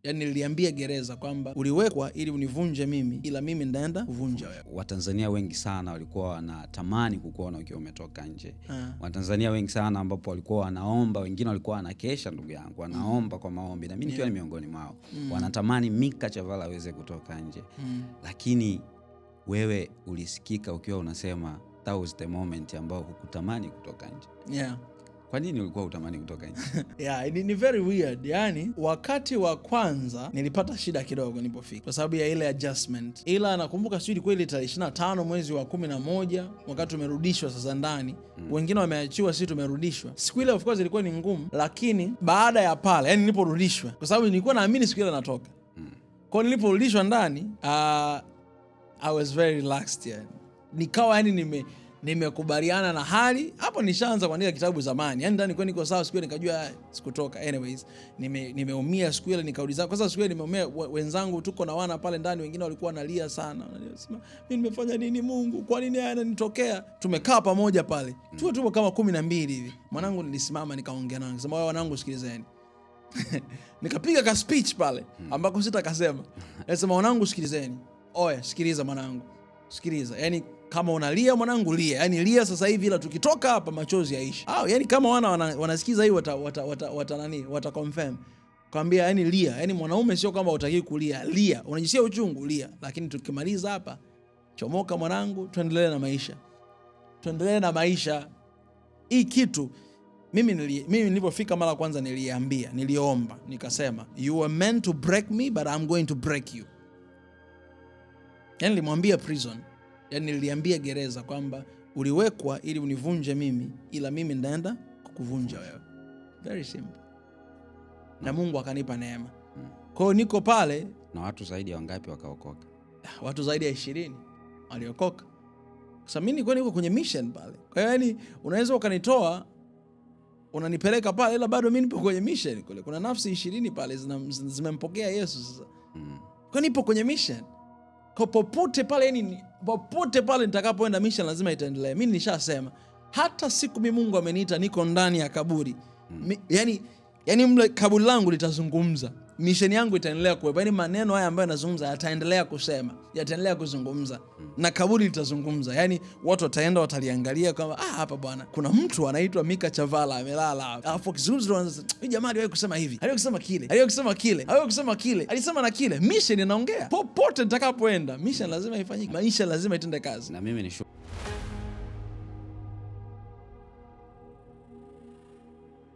Yani niliambia gereza kwamba uliwekwa ili univunje mimi, ila mimi ndaenda kuvunja wewe. Watanzania wengi sana walikuwa wanatamani kukuona ukiwa umetoka nje. Watanzania wengi sana ambapo walikuwa wanaomba, wengine walikuwa wanakesha, ndugu yangu, wanaomba kwa maombi, na mimi nikiwa ni miongoni mwao. Wanatamani Mika Chavala aweze kutoka nje. Lakini wewe ulisikika ukiwa unasema that was the moment ambao hukutamani kutoka nje. Yeah. Kwa nini ulikuwa utamani kutoka nje? Yeah, ni very weird. Yani wakati wa kwanza nilipata shida kidogo nilipofika kwa sababu ya ile adjustment. Ila nakumbuka sio kweli tarehe 25 mwezi wa 11 wakati tumerudishwa sasa ndani. Wengine wameachiwa, sisi tumerudishwa. Siku ile of course ilikuwa ni ngumu, lakini baada ya pale, yani niliporudishwa, kwa sababu nilikuwa naamini siku ile natoka. Kwa niliporudishwa ndani, I was very relaxed yani. Nikawa yani nimekubaliana na hali. Hapo nishaanza kuandika kitabu zamani. Yaani ndani kwa niko sawa, siku ile nikajua sikutoka. Anyways, nimeumia siku ile, nikauliza kwa sababu siku ile nimeumia. Wenzangu tuko na wana pale ndani, wengine walikuwa wanalia sana. Wanasema mimi nimefanya nini Mungu? Kwa nini haya yananitokea? Tumekaa pamoja pale. Tupo kama 12 hivi. Mwanangu nilisimama nikaongea nao. Nikasema wao wanangu sikilizeni. Nikapiga ka speech pale ambako sitakasema. Nasema wanangu sikilizeni. Oya, sikiliza mwanangu. Sikiliza. Yaani kama unalia mwanangu lia. Yaani lia sasa hivi, ila tukitoka hapa machozi yaishi. Yaani kama wanasikiza hii wata confirm. Kwambia yaani lia. Yaani mwanaume sio kama utaki kulia. Lia. Unajisikia uchungu lia. Lakini tukimaliza hapa, chomoka mwanangu, tuendelee na maisha. Tuendelee na maisha. Hii kitu mimi nilipofika mara kwanza niliomba, nikasema you were meant to break me but I'm going to break you. Yaani nilimwambia prison, yaani niliambia gereza kwamba uliwekwa ili univunje mimi, ila mimi ndaenda kukuvunja wewe. Very simple. Na Mungu akanipa neema. Kwa hiyo niko pale. Na watu zaidi ya wangapi wakaokoka? Watu zaidi ya 20 waliokoka. Sasa mimi niko kwenye mission pale. Kwa hiyo yani unaweza ukanitoa, unanipeleka pale, ila bado mimi nipo kwenye mission kule. Kuna nafsi 20 pale zimempokea Yesu sasa. Kwa nipo kwenye mission. Kwa popote pale, yani popote pale nitakapoenda mission lazima itaendelea. Mimi nishasema hata siku mimi Mungu ameniita niko ndani ya kaburi. Yani mle kaburi langu litazungumza. Mission yangu itaendelea kuwepo. Yani maneno haya ambayo nazungumza yataendelea kusema, yataendelea kuzungumza. Na kaburi litazungumza. Yani watu wataenda wataliangalia kama hapa bwana kuna mtu anaitwa Mika Chavala amelala. Alafu kizungumzo wanaanza, "Huyu jamaa aliwahi kusema hivi, aliwahi kusema kile, aliwahi kusema kile, aliwahi kusema kile, alisema na kile." Mission inaongea. Popote nitakapoenda, mission lazima ifanyike. Maisha lazima itende kazi. Na mimi ni